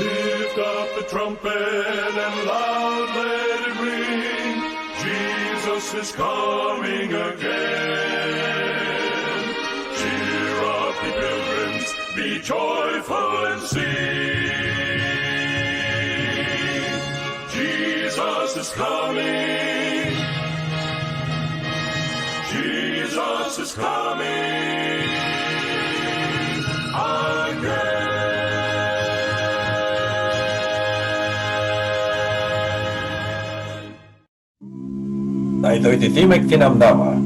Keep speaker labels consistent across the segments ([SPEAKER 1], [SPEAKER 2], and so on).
[SPEAKER 1] Lift up the trumpet and loud let it ring. Jesus is coming again. Cheer up, ye pilgrims, be joyful and sing. Jesus is coming. Jesus is coming again.
[SPEAKER 2] Na ito'y titimek tinamnama,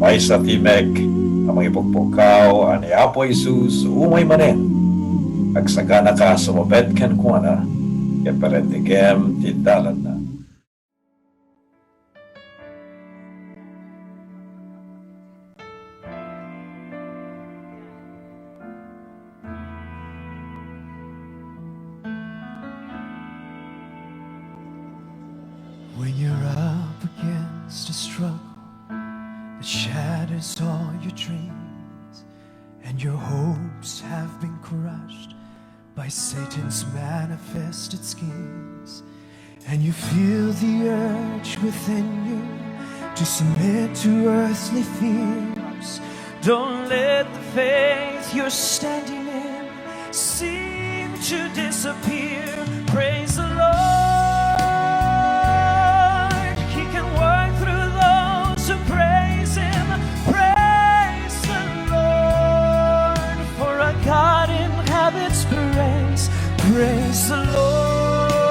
[SPEAKER 2] may sa timek, ang mga ipagpukaw, ani Apo Isus, umay manen, agsagana ka sumabed ken kuana, kaya parentigem tindalan na.
[SPEAKER 3] When you're up against a struggle that shatters all your dreams, and your hopes have been crushed by Satan's manifested schemes, and you feel the urge within you to submit to earthly fears, don't let the faith you're standing in seem to disappear. Praise the Lord. Praise the Lord,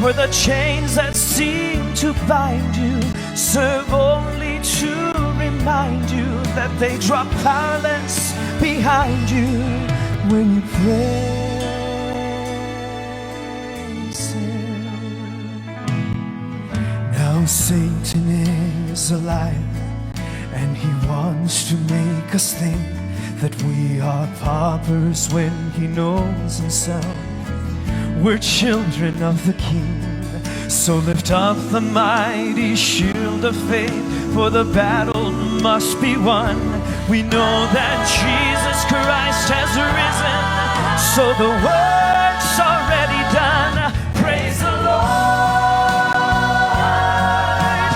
[SPEAKER 3] for the chains that seem to bind you serve only to remind you that they drop powerless behind you when you praise Him. Now Satan is alive, and he wants to make us think that we are paupers when he knows himself we're children of the King. So lift up the mighty shield of faith, for the battle must be won. We know that Jesus Christ has risen, so the work's already done. Praise the Lord.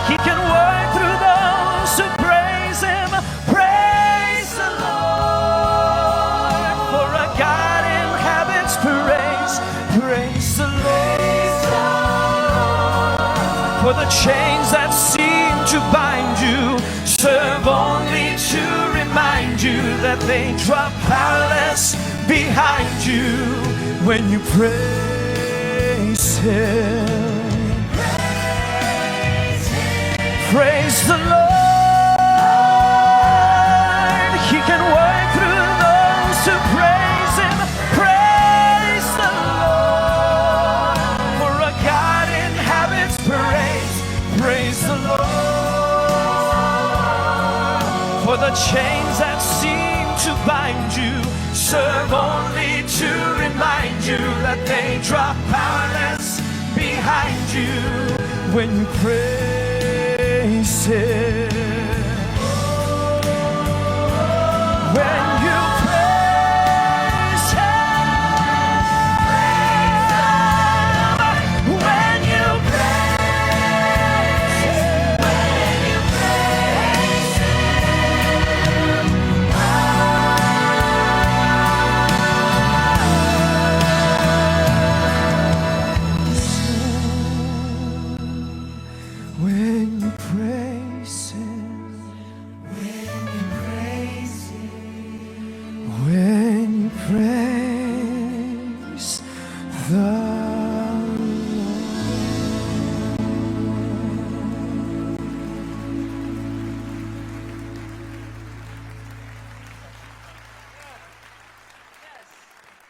[SPEAKER 3] He can work through those who praise Him. Praise the Lord, for a God inhabits praise. Praise the Lord, for the chains that seem to bind you serve only to remind you that they drop powerless behind you when you praise Him. Praise the Lord. He can work through those who praise Him. Praise the Lord, for a God inhabits praise. Praise the Lord, for the chains that seem to bind you serve only to remind you that they drop powerless behind you when you praise Him. When you praise Him, when you praise Him, when you praise Him, when you praise Him, when you praise the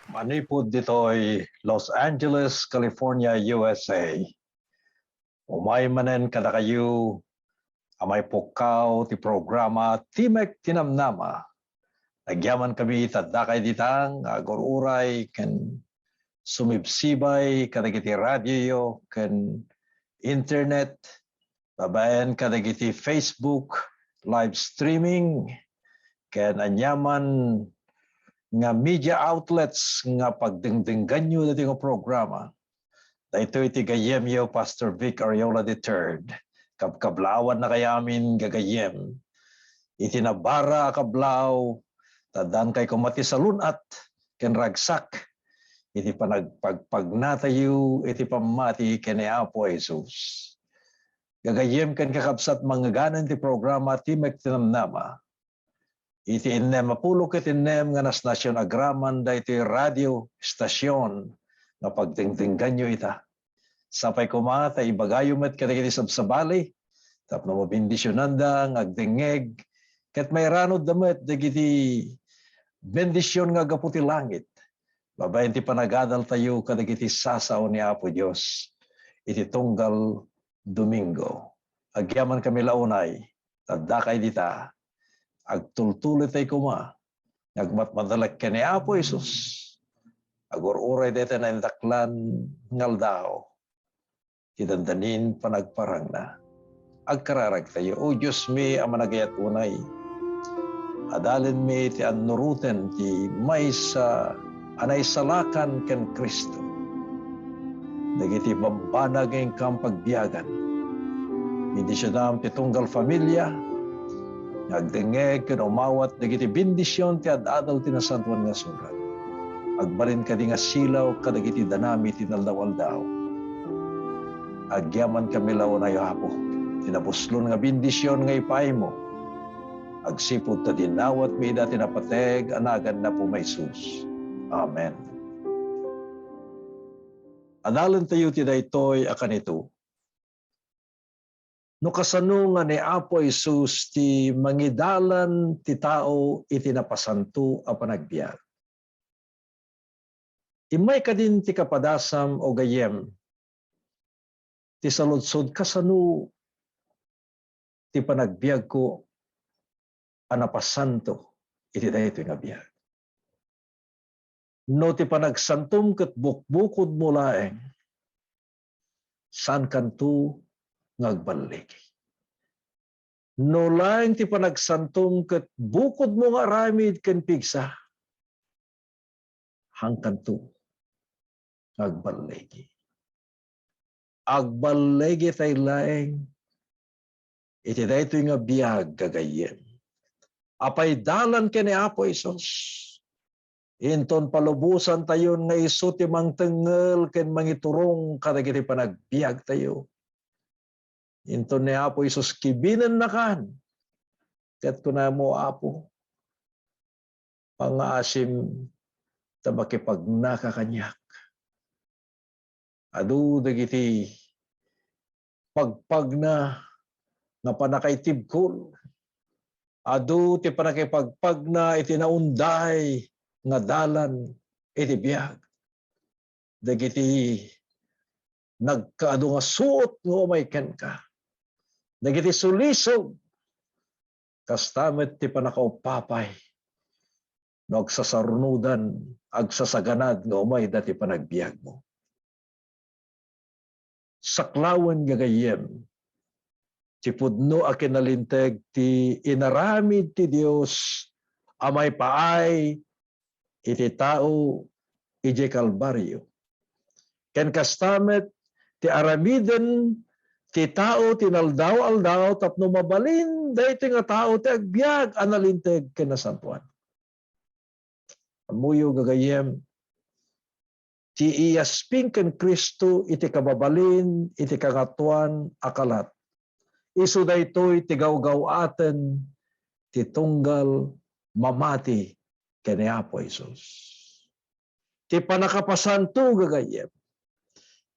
[SPEAKER 2] Manipod dito'y Los Angeles, California, USA. Umay manen kada kayo, amay pukaw ti programa Timek Tinamnama. Nagyaman kami tadakay ditang agoruray ken sumibsibay kadagiti radyo ken internet, babayan kadagiti Facebook live streaming ken anyaman nga media outlets nga pagdingdinggan nyo na nga programa. Dahito iti gayem yo Pastor Vic Ariola III. Kablawan na kayamin gagayem. Iti nabara kablaw. Tadan kay kumati sa lunat. Ken ragsak. Iti panagpagpagnatayo. Iti pamati ken ni Apo Jesus. Gagayem ken kakabsat mga ganan ti programa Timek Tinamnama. Iti innem mapulok iti innem nga nasnasyon agraman da iti radio stasyon nga pagtingtinggan nyo ita. Sapay kumata ibagayo met kadagiti sabsabali tapno mabindisyonan da ngagdingeg ket may ranod damet dagiti bendisyon nga gaputi langit. Babayan ti panagadal tayo kadagiti sasaw ni Apo Dios iti tunggal Domingo. Agyaman kami launay tadakay dita agtultuloy tayo kuma agmatmadalak ka ni Apo Jesus. Agur-uray dito na indaklan ngal daw. Idandanin panagparang na. Agkararag tayo. O Diyos mi ang managayat unay. Adalin mi ti anuruten ti may sa anay salakan ken Kristo. Nagiti bambanag ang kampagbiyagan. Hindi siya naam ti tunggal familia. Nagdingeg ken umawat nagiti bendisyon ti adadaw ti nasantuan nga surat. Agbalin ka di nga silaw, kadagiti danami, tinaldawaldaw. Agyaman kami lao na yapo. Tinapuslon nga bindisyon nga ipay mo. Agsipod ta dinawat mi dati napateg, anagan na po may sus. Amen. Adalan tayo ti daytoy akan ito. No kasano nga ni Apo Jesus ti mangidalan ti tao iti napasanto a panagbiag. Imay ka din ti kapadasam o gayem, ti saludsod kasano ti panagbiag ko anapasanto iti daytoy nga biag. No ti panagsantom ket bukbukod mo laeng, saan kanto ngagbaligi. No laeng ti panagsantom ket bukod mo nga aramid ken pigsa, hangkanto agbaligi. Agbaligi tay laeng iti daytoy nga biag gagayem. Apay dalan ken ni Apo Isos. Inton palubusan tayon nga isu ti mangtengel ken mangiturong kadagiti panagbiag tayo. Inton ni Apo Isos kibinan nakan. Ket kunamo Apo pangaasim ta makipagnaka kanyak. Adu dagiti pagpagna nga panakaitibkol. Adu ti panakipagpagna iti naunday nga dalan iti biag. Dagiti nagkaadu nga suot nga umayken ka. Dagiti sulisog kastamet ti panakaupapay no agsasarunudan agsasaganad nga umay dati panagbiag mo. Saklawan gagayem ti pudno a kinalinteg ti inaramid ti Dios amay paay iti tao iti Kalbaryo. Ken kastamet ti aramiden ti tao tinaldaw-aldaw tapno mabalin daytoy nga tao ti agbiag analinteg ken nasantuan. Amuyo gagayem ti iyasping ken Kristo iti kababalin iti kangatuan akalat. Isu daytoy ti gawgawaten ti tunggal mamati ken ni Apo Jesus. Ti panakapasanto gagayem.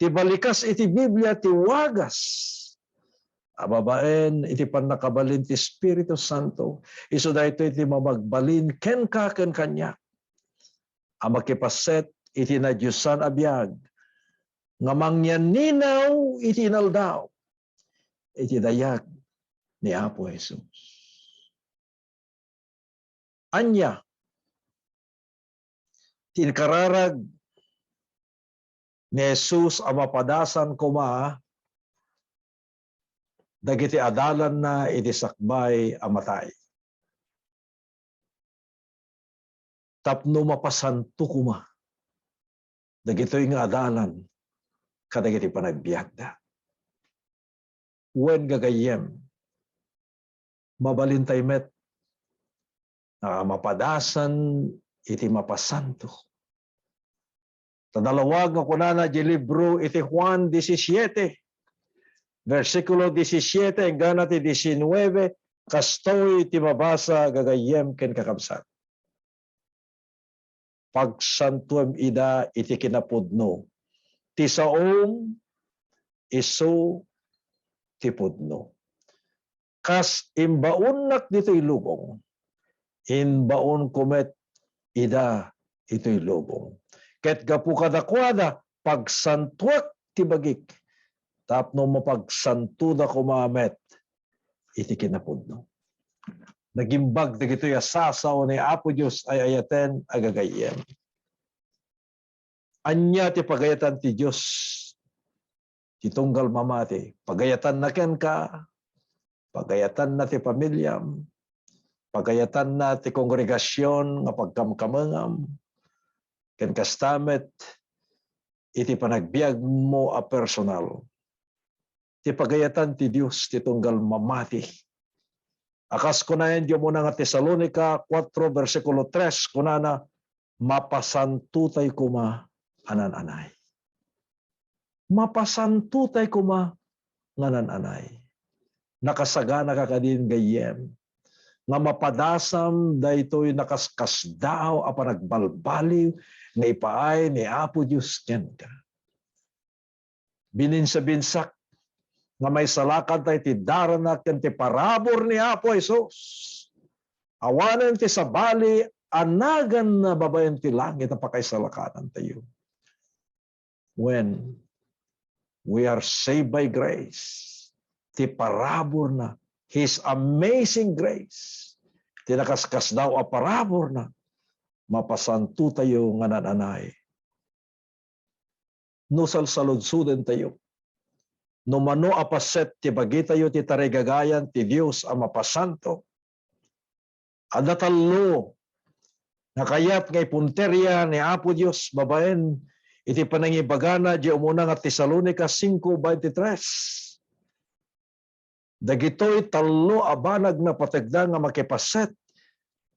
[SPEAKER 2] Ti balikas iti Biblia ti wagas. Ababaen iti panakabalin ti Espiritu Santo. Isu daytoy ti mamagbalin ken ka ken kanya. Amakipaset iti nadyusan a biag. Nga mangyaninaw iti inaldaw. Iti dayag ni Apo Jesus. Anya tinkararag ni Jesus ang mapadasan kuma dagiti adalan na iti sakbay amatay. tapno mapasanto kuma. Dagitoy nga adalan, kadagiti panagbiag da. Wen gagayem, mabalintay met, mapadasan iti mapasanto. Tadalawag nga kunana di libro iti Juan 17, versikulo 17 hanggang ti 19, kastoy iti mabasa gagayem ken kakabsat. Pagsantuem ida iti kinapudno, ti saom iso ti pudno. Kas imbaon nak dito'y lubong, inbaon kumet ida ito'y lubong. Ket gapu kadakwada, pagsantuak ti bagik, tapno mapagsantuda kumamet, iti kinapudno. Nagimbag na gito'y asasaw ni Apo Diyos ay ayaten agagayem. Anya ti pagayatan ti Diyos, ti tunggal mamati, pagayatan na ken ka, pagayatan na ti pamilyam, pagayatan na ti kongregasyon nga pagkamkamangam, ken kastamet iti panagbiag mo a personal. Ti pagayatan ti Dios ti tunggal mamati. Akas kunayan diyo muna nga Tesalonica 4 versikulo 3 kunana mapasantutay kuma anan-anay. Mapasantutay kuma nganan-anay. Nakasagana ka kadin gayem nga mapadasam daytoy nakaskasdaaw a panagbalbaliw nga ipaay ni Apo Dios ken ka. Bininsa-binsak nga may salakan tayo ti daranak ken ti parabor ni Apo Hesus. Awanen ti sabali anagan na babayan ti langit ang pakaisalakanan tayo. When we are saved by grace, ti parabor na His amazing grace, ti nakaskas daw a parabor na mapasanto tayo nga nananay. No salsaludsuden tayo. No mano apaset ti bagi tayo ti tarigagayan ti Dios ang mapasanto. Ada talo nakayat ngay punterya ni Apo Dios babaen iti panangibagana di umuna nga Tesalonica 5:23. Dagitoy talo abanag na pategda nga makipaset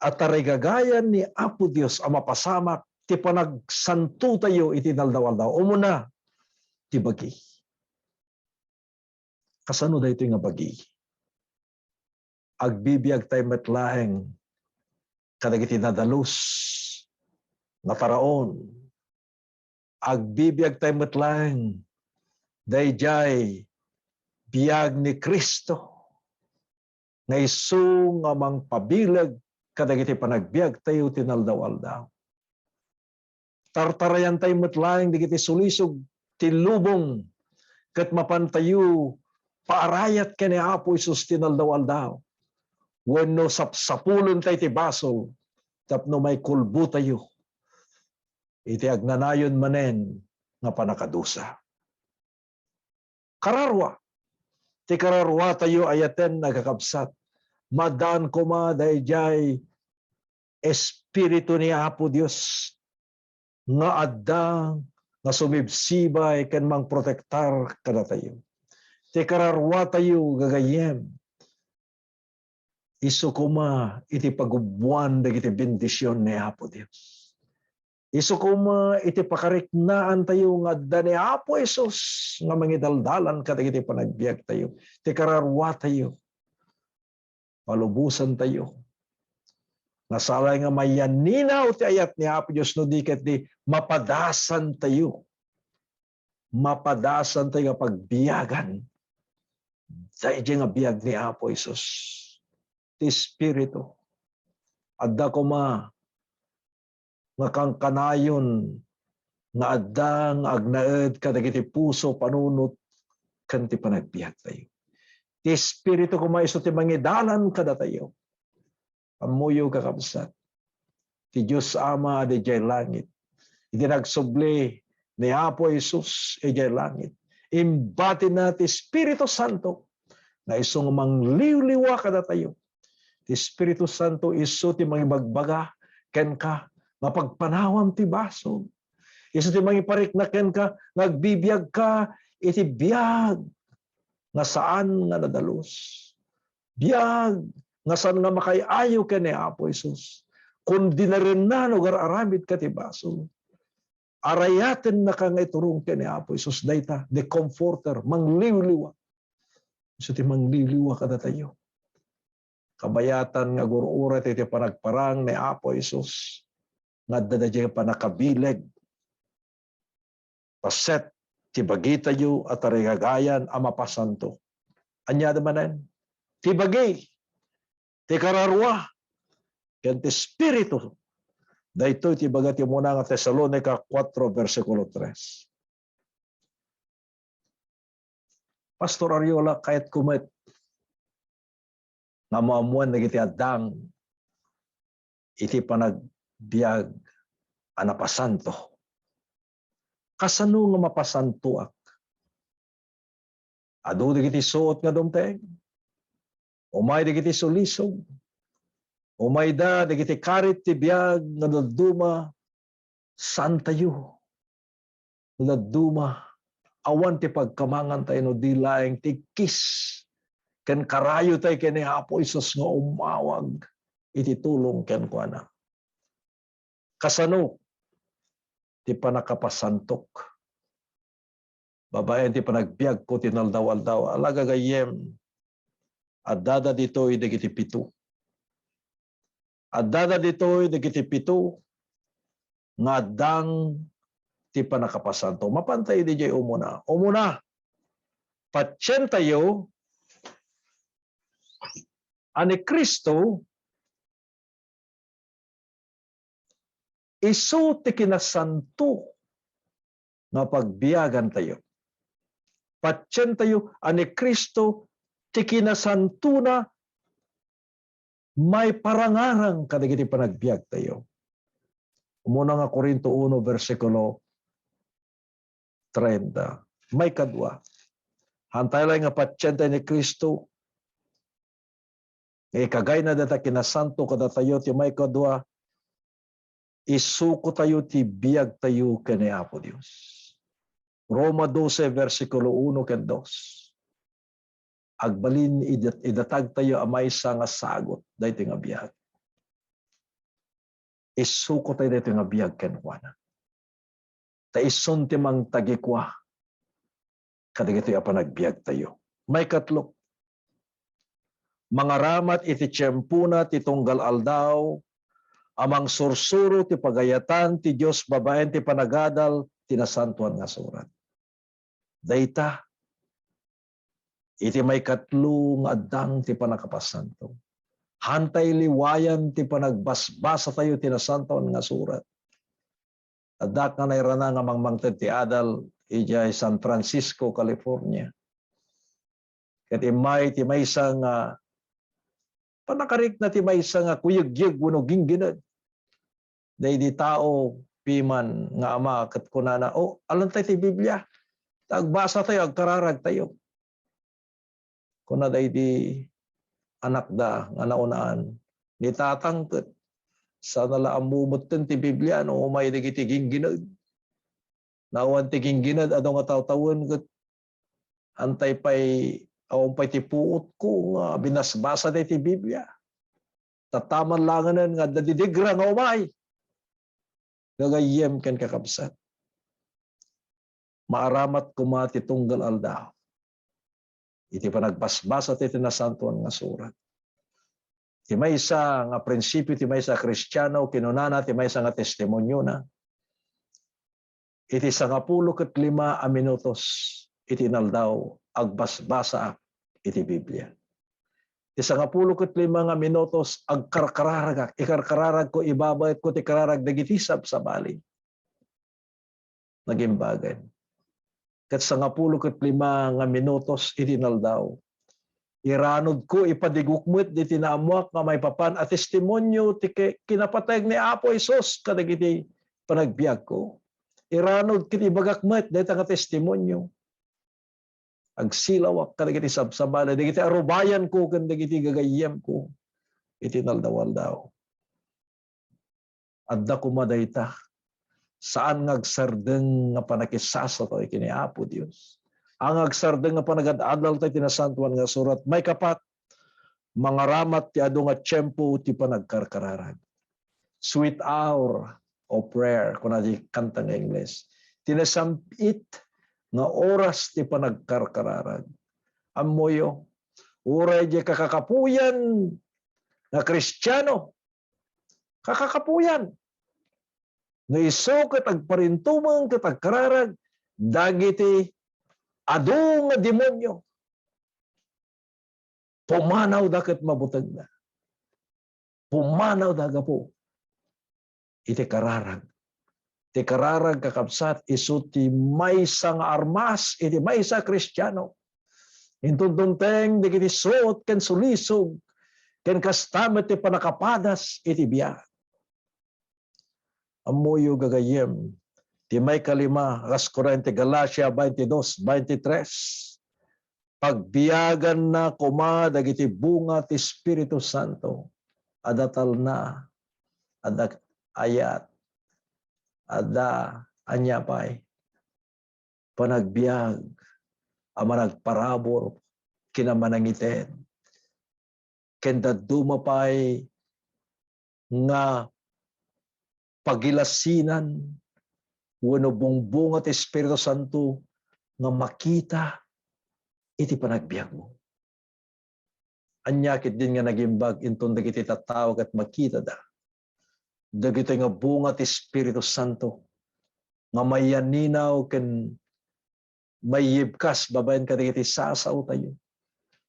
[SPEAKER 2] at tarigagayan ni Apo Dios ang mapasamak ti panagsanto tayo iti naldawaldaw. Umuna ti bagi. Kasano da ito nga bagi? Agbibiyag tayo metlaheng kadagiti nadalus na paraon. Agbibiyag tayo metlaheng dayjay biyag ni Kristo nga isu nga mang pabilag kadagiti panagbiag tayo tinaldaw-aldaw. Tartarayan tayo metlaheng digiti sulisog tilubong ket mapantayo paarayat ka ni Apo Isus tinaldaw-aldaw. Wenno sapsapulon tayo ti basol, tapno may kulbo tayo. Iti agnanayon manen nga panakadusa. Kararwa. Ti kararwa tayo ayaten nagakabsat. Madaan ko ma dayjay Espiritu ni Apo Dios nga adda nga sumibsibay ken mang protektar kada tayo. Ti kararwa tayo gagayem. Isu kuma iti pagubuan dagiti bendisyon ni Apo Dios. Isu kuma iti pakariknaan tayo nga adda ni Apo Hesus nga mangidaldalan kadagiti panagbiag tayo. Ti kararwa tayo. Palubusan tayo. Nasalay nga mayaninaw ti ayat ni Apo Dios no diket di mapadasan tayo. Mapadasan tayo nga pagbiyagan. Dahil nga biyag ni Apo Isus. Ti Espiritu. Adda ko ma nga kang kanayon nga adda nga agnaed kadagiti puso panunot ken ti panagbiag tayo. Ti Espiritu ko ma isu ti mangidalan kada tayo. Amuyo kakabsat. Ti Dios Ama adijay langit. Iti nagsubli ni Apo Isus ijay langit. Imbati na ti Espiritu Santo na isu nga mangliwliwa kada tayo. Ti Espiritu Santo isu ti mangibagbaga ken ka Mapagpanawam ti basol. Isa ti mangipariknaken ka, nagbibiyag ka, iti biyag nga saan nga nadalos. Biyag nga saan nga makayayo ka ni Apo Isus. Kung di na rin na lugar aramid ka ti basol. Arayaten na ka nga iturong ka ni Apo Isus. Dayta, the comforter, mangliwliwa. Isa ti mangliwliwa ka na tayo. Kabayatan nga gururat iti panagparang ni Apo Isus. Nga dadadya panakabileg. Paset ti bagita yu at arigagayan ang mapasanto. Anya damanen, ti bagay, ti kararwa, ken ti spiritu. Daytoy ti bagati muna nga Tesalonica 4 versikulo 3. Pastor Ariola, kahit kumit, nga maamuan na iti adang, iti panagbiag anapasanto. Kasano nga mapasantuak? Adu digiti suot nga dumteng. Umay digiti sulisog. Umay da digiti karit ti biag nga naduma saan tayo. Naduma awan ti pagkamangan tayo no di laeng ti kis. Ken karayo tayo ken ni Apo Isus nga umawag iti tulong ken kuana. Kasano ti panakapasantok. Babae ti panagbiag ko tinaldaw-aldaw. Alaga gayem. Adada dito'y dagiti pito. Adada dito'y dagiti pito. Ngadang ti panakapasantok. Mapantay di jay umuna. Umuna. Patsyen tayo. Ani Kristo. Isu ti kinasanto nga pagbiyagan tayo. Patsyen tayo ani Kristo ti kinasanto na may parangarang kadagiti panagbiag tayo. Umuna nga Korinto 1 versikulo 30. May kadwa. Hantay lang nga patsyen tayo ni Kristo. Kagay na data kinasanto kada tayo ti may kadwa. Isuko tayo ti biyag tayo kani Apo Dios. Roma 12 versikulo 1 ken 2. Agbalin idatag tayo amay sa nga sagot daytoy nga biyag. Isuko tayo daytoy nga biyag ken kuana. Ta ison ti mang tagikwa kadagitoy a panagbiag tayo. May katlo. Mangaramat iti tiyempuna ti tunggal aldaw amang sursuro ti pagayatan ti Dios babaen ti panagadal tinasantuan nga surat. Dayta iti may katlo nga addang ti panakapasanto. Hantay liwayan ti panagbasbasa tayo tinasantuan nga surat. Adak nga nairana nga mangmangted ti adal ijay San Francisco, California. Ket imay ti maysa nga panakarik na ti maysa nga kuyeg-yeg wenno ginggined. Day di tao piman nga ama ket kunana, alam tayo ti Biblia. Tagbasa tayo, agkararag tayo. Kuna day di anak da nga naunaan, ni tatangket sa nala amumuten ti Biblia no umay digiti ginggined. Nawan ti ginggined adu nga tawtawon ket antay pay awan pay ti puot ko nga binasbasa day ti Biblia. Tataman langanan nga dadidigra nga umay. Gagayem ken kakabsat. Maaramat kuma ti tunggal aldaw. Iti panagbasbasa ti tinasantuan nga surat. Ti maysa nga prinsipyo ti maysa Kristiyano kinunana ti maysa nga testimonyo na. Iti 15 a minutos iti naldaw agbasbasa iti Biblia. Ti 15 nga minutos agkarkararag ikarkararag ko ibabayt ko ti kararag dagiti sa bali. Naging bagay. Ket 15 nga minutos iti naldaw. Iranod ko ipadigukmet iti naamuak nga may papan a testimonyo ti kinapateg ni Apo Isus kadagiti panagbiag ko. Iranod kiti bagakmet dayta nga testimonyo. Agsilawak kadagiti sabsabala dagiti arubayan ko ken dagiti gagayem ko iti naldawal daw. adda kumadayta saan ngagsardeng nga panakisasa tayo kini Apo Dios. Ang agsardeng nga panagad-adal tayo tinasantuan nga surat may kapat mga ramat ti adu nga tiyempo ti panagkarkararag. Sweet hour of prayer kuna di kanta nga English. Tinasampit nga oras ti panagkarkararag. Amoyo uray di kakakapuyan nga Kristiyano. Kakakapuyan. Nga iso katag parintumang katag kararag dagiti adu nga demonyo. Pumanaw daket mabutag na. Pumanaw daga po. Iti kararag. Iti kararag kakabsat iso ti maysa nga armas iti maysa Kristiyano. Intuntunteng di kiti suot ken sulisog ken kastamet ti panakapadas iti biya. Amuyo gagayem ti may kalima kas Korente Galacia 22:23. Pagbiyagan na kuma dagiti bunga ti Espiritu Santo adatal na ada ayat ada anyapay panagbiag ama nagparabor kinamanangiten kenda dumapay nga pagilasinan wenno bungbunga ti Espiritu Santo nga makita iti panagbiag mo. Anyakit din nga nagimbag inton dagiti tattao ket makita da. Dagiti nga bunga ti Espiritu Santo nga mayaninaw ken mayibkas babaen kadagiti sasaw tayo.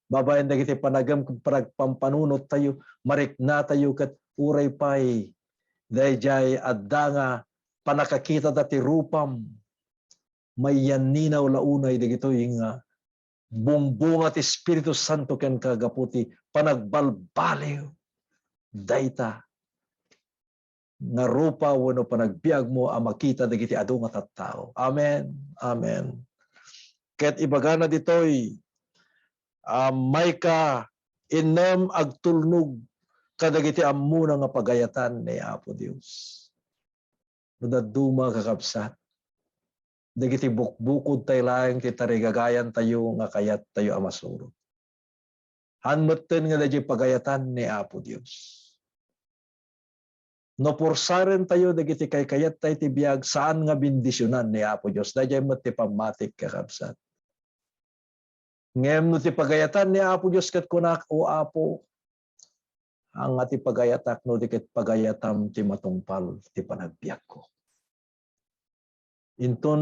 [SPEAKER 2] Babaen dagiti panagam ken panagpampanunot tayo, marikna tayo ket uray pay dayjay adda nga panakakita dati rupam mayaninaw launay dagitoy nga bumbunga ti Espiritu Santo ken kagaputi panagbalbaliw dayta nga rupa wenno panagbiag mo a makita dagiti adu nga tattao. Amen. Amen. Ket ibagana ditoy may ka inem agtulnog kadagiti ammuna nga pagayatan ni Apo Dios. Nadaduma kakabsat dagiti bukbukod tayo lang ti tarigagayan tayo nga kayat tayo amasuro. Hanmutten nga dagiti pagayatan ni Apo Dios. No pursaren tayo dagiti kay kayat tayo ti biag saan nga bindisyonan ni Apo Dios. Dagiti met ti pamatik kakabsat. Ngem no ti pagayatan ni Apo Dios ket kunak o Apo ang ati pagayatak no diket pagayatam ti matungpal ti panagbiag ko. Inton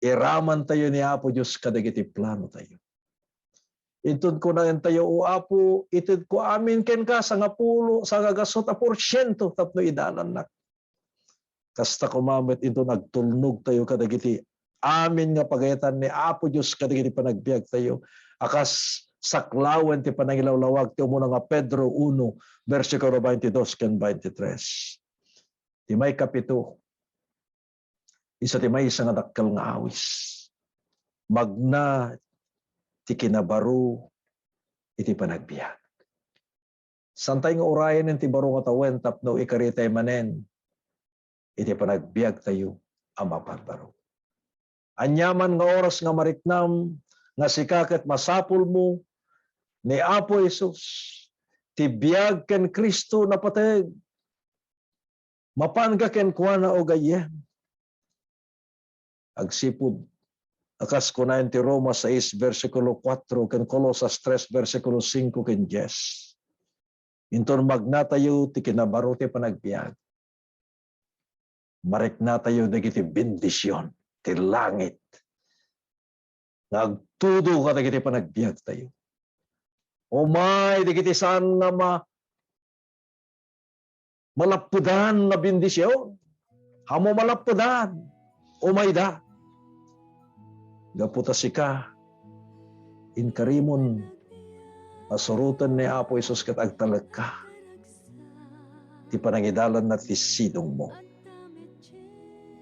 [SPEAKER 2] iraman tayo ni Apo Diyos kadagiti plano tayo. Inton ko na tayo o Apo, itid ko amin ken ka sa ngapulo, sa gagasot a porsyento tapno idalan na. Kasta kumamit inton nagtulnog tayo kadagiti amin nga pagayatan ni Apo Diyos kadagiti panagbiag tayo. Akas saklawen ti panangilawlawag ti umuna nga Pedro 1, versikulo 22 ken 23. Ti may kapito isa ti may nga dakkel nga awis. Magna ti kinabaro iti panagbiag. Santay nga orayan ti baro nga tawen tapno ikaritay manen iti panagbiag tayo ang mapagbaro. Anyaman nga oras nga mariknam nga sikaket masapul mo ni Apo Jesus ti biag ken Kristo napateg. Mapan ka ken kuana o gayem. Agsipud akas kunayan ti Roma 6 versikulo 4 ken Colosas 3 versikulo 5 ken 10. Inton magnatayo ti kinabaro ti panagbiag. Marikna tayo dagiti bendisyon ti langit. Nagtudo ka dagiti panagbiag tayo. Umay dagiti saan nga malapudan na bendisyon. Hamo malapudan. Umay da. Gaputa sika in karimon masurutan ni Apo Isus ket agtalag ka ti panangidalan na ti sidong mo.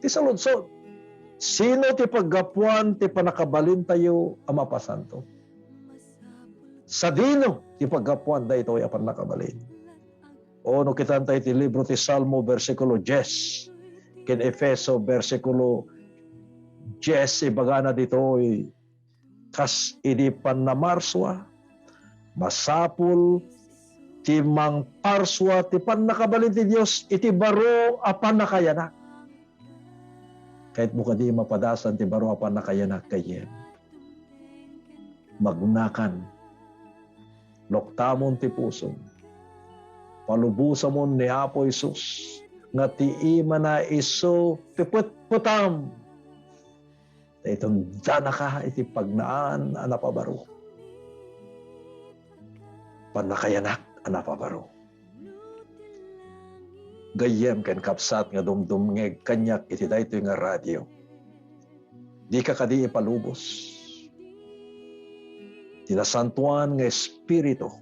[SPEAKER 2] Ti saludsod, sino ti paggapuan ti panakabalin tayo ang mapasanto? Sa dino ti paggapuan da ito ay apan nakabalin. O no kitantay ti libro ti Salmo versikulo 10, ken Efeso versikulo 10, ibagana ditoy, kas idi panamarswa, masapul ti mangparswa ti pannakabalin ti Dios iti baro a pannakayanak. Kahit mo kadi mapadasan ti baro a pannakayanak kayen. Magnakan, loktamon ti puso, palubusamon ni Apo Isus, nga ti ima na iso ti putputam. Itong dana ka iti pagnaan anapabaro. Panakayanak anapabaro. Gayem ken kapsat nga dumdumngeg kanyak iti daytoy nga radyo. Di ka kadi ipalubos. Tinasantuan nga Espiritu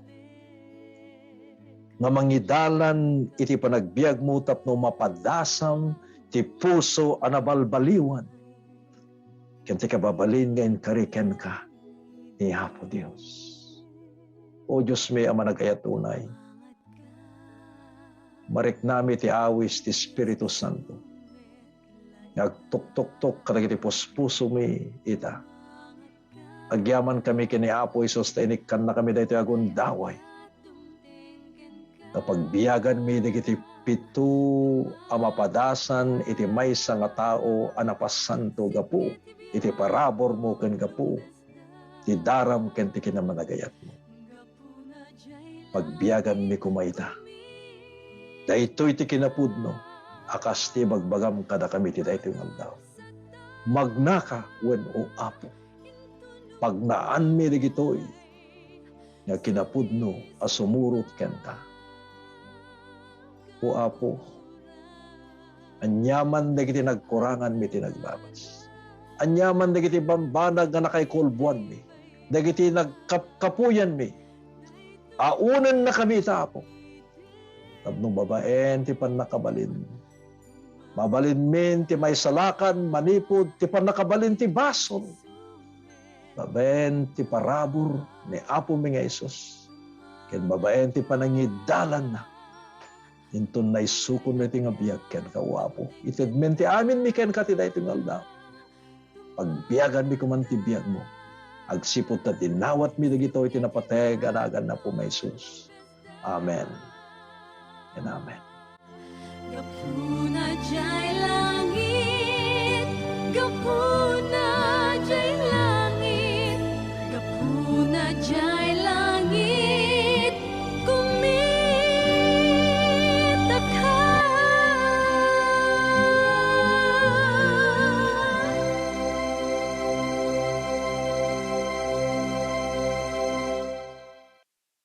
[SPEAKER 2] nga mangidalan iti panagbiag mo tapno mapadasam ti puso anabalbaliwan. Ken ti kababalin nga inkariken ka ni Apo Dios. O Diyos may ama nagayat tunay. Mariknami ti awis ti Espiritu Santo. Nagtuk-tuk-tuk kadagiti puspuso mi ita. Agyaman kami kini Apo Isus, tainikan na kami dahito agon daway. Kapag biyagan mi dagiti pitu amapadasan iti maysa nga tao anapasanto gapu, iti parabor mo ken gapu, ti daram ken ti kinamanagayat mo. Pagbiyagan mi kumayta. Dahito iti kinapudno, akas ti bagbagam kada kami ti dahito yung aldaw. Magnaka wen o Apo. Pagnaan mi digitoy, nga kinapudno asumurot kenta. O Apo, anyaman dagiti nagkurangan mi tinagbabas. Anyaman dagiti bambanag nga nakaikulbuan mi. Dagiti nagkapuyan mi. Aunan na kami ita, Apo. Tapno babaen ti pannakabalin. Mabalin min ti may salakan, manipod ti pannakabalin ti bason. Babaen ti parabor ni Apo mi nga Isus. Ken babaen ti panangidalan na. Inton na isukon na iti nga biyag ken kawapo. Itedmen ti amin mi ken kati da iti ngaldaw. Pagbiyagan mi kuman ti biyag mo. Agsipot na dinawat mi dagito iti napateg anagan na po may Isus. Amen. And amen.
[SPEAKER 4] Gapuna jay langit, gapuna